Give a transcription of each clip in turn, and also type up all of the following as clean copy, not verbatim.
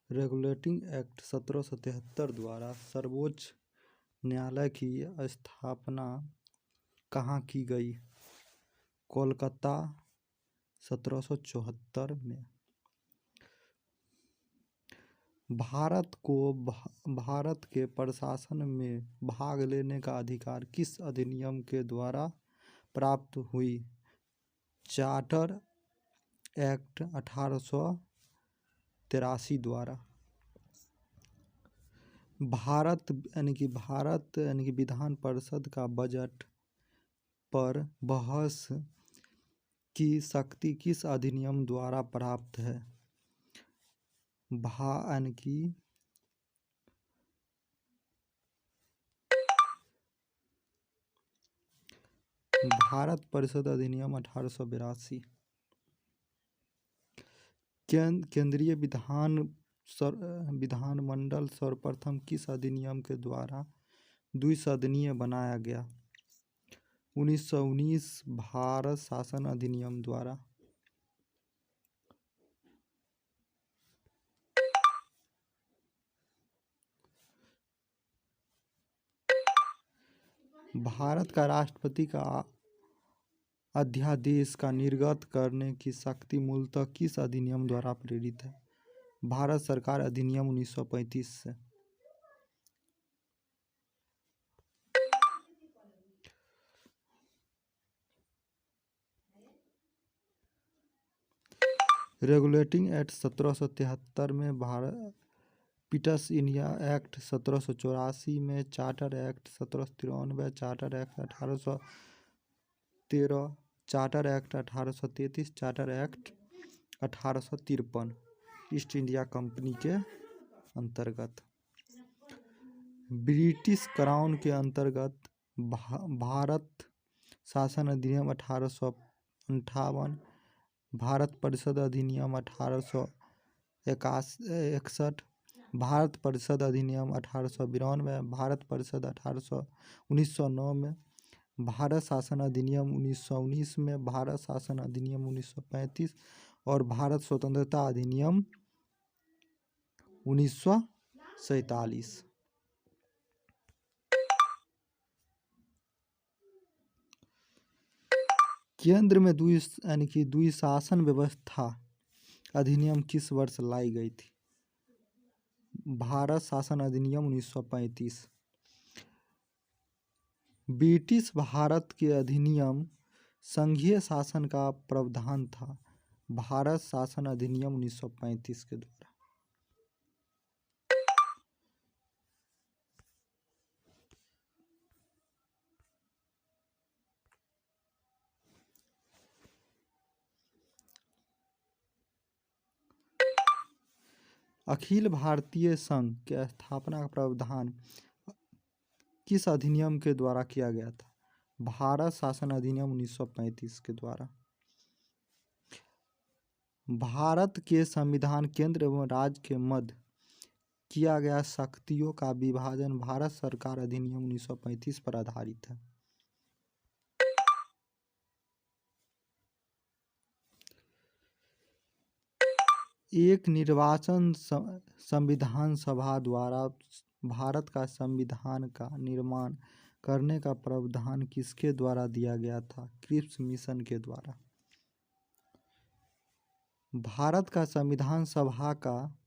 Regulating act 1773 द्वारा सर्वोच्च न्यायालय की स्थापना कहाँ की गई? कोलकाता 1774 में। भारत के प्रशासन में भाग लेने का अधिकार किस अधिनियम के द्वारा प्राप्त हुई? चार्टर एक्ट 1883 द्वारा। भारत विधान परिषद का बजट पर बहस की शक्ति किस अधिनियम द्वारा प्राप्त है? भारत परिषद अधिनियम 1882। केंद्रीय विधानमंडल सर्वप्रथम किस अधिनियम के द्वारा द्विसदनीय बनाया गया? 1919 भारत शासन अधिनियम द्वारा। भारत का राष्ट्रपति का अध्यादेश का निर्गत करने की शक्ति मूलतः किस अधिनियम द्वारा प्रेरित है? भारत सरकार अधिनियम 1935 से। रेगुलेटिंग एक्ट 1773 में, भारत पिट्स इंडिया एक्ट 1784 में, charter act 1793, charter act 1813, charter act 1833, charter act 1853 east India company के अंतर्गत। ब्रिटिश क्राउन के अंतर्गत भारत शासन अधिनियम 1858, भारत परिषद अधिनियम 1861, भारत परिषद अधिनियम 1892, भारत परिषद 1909 में, भारत शासन अधिनियम 1919 में, भारत शासन अधिनियम 1935 और भारत स्वतंत्रता अधिनियम 1947। केंद्र में द्विशासन व्यवस्था अधिनियम किस वर्ष लाई गई थी? भारत शासन अधिनियम 1935। ब्रिटिश भारत के अधिनियम संघीय शासन का प्रावधान था। भारत शासन अधिनियम 1935 के द्वारा। अखिल भारतीय संघ के स्थापना का प्रावधान किस अधिनियम के द्वारा किया गया था? भारत शासन अधिनियम 1935 के द्वारा। भारत के संविधान केंद्र एवं राज्य के मध्य किया गया शक्तियों का विभाजन भारत सरकार अधिनियम 1935 पर आधारित है। एक निर्वाचन संविधान सभा द्वारा भारत का संविधान का निर्माण करने का प्रावधान किसके द्वारा दिया गया था? क्रिप्स मिशन के द्वारा। भारत का संविधान सभा का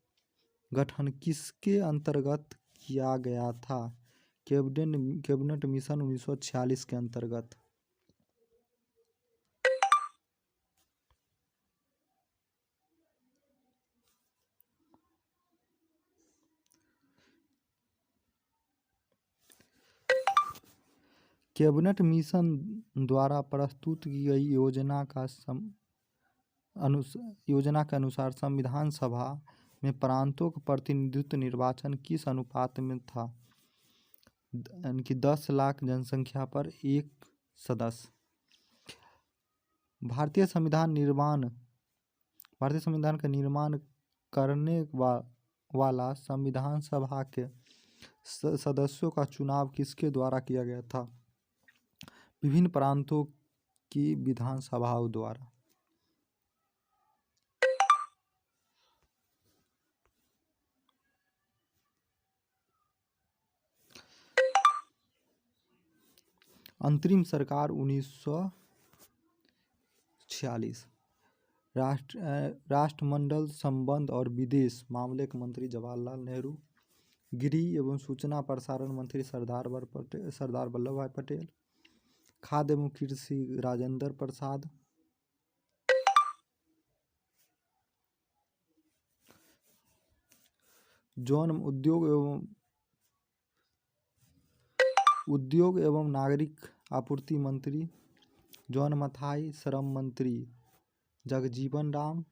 गठन किसके अंतर्गत किया गया था? कैबिनेट मिशन 1946 के अंतर्गत। कैबिनेट मिशन द्वारा प्रस्तुत की गई योजना के अनुसार संविधान सभा में प्रांतों का प्रतिनिधित्व निर्वाचन किस अनुपात में था? 10 लाख जनसंख्या पर एक सदस्य। भारतीय संविधान का निर्माण करने वाला संविधान सभा के सदस्यों का चुनाव किसके द्वारा किया गया था? विभिन्न प्रांतों की विधानसभाओं द्वारा। अंतरिम सरकार 1946। राष्ट्रमंडल संबंध और विदेश मामले के मंत्री जवाहरलाल नेहरू। गृह एवं सूचना प्रसारण मंत्री सरदार वल्लभ भाई पटेल। खाद्य एवं कृषि राजेंद्र प्रसाद। जौन उद्योग एवं नागरिक आपूर्ति मंत्री जॉन मथाई। श्रम मंत्री जगजीवन राम।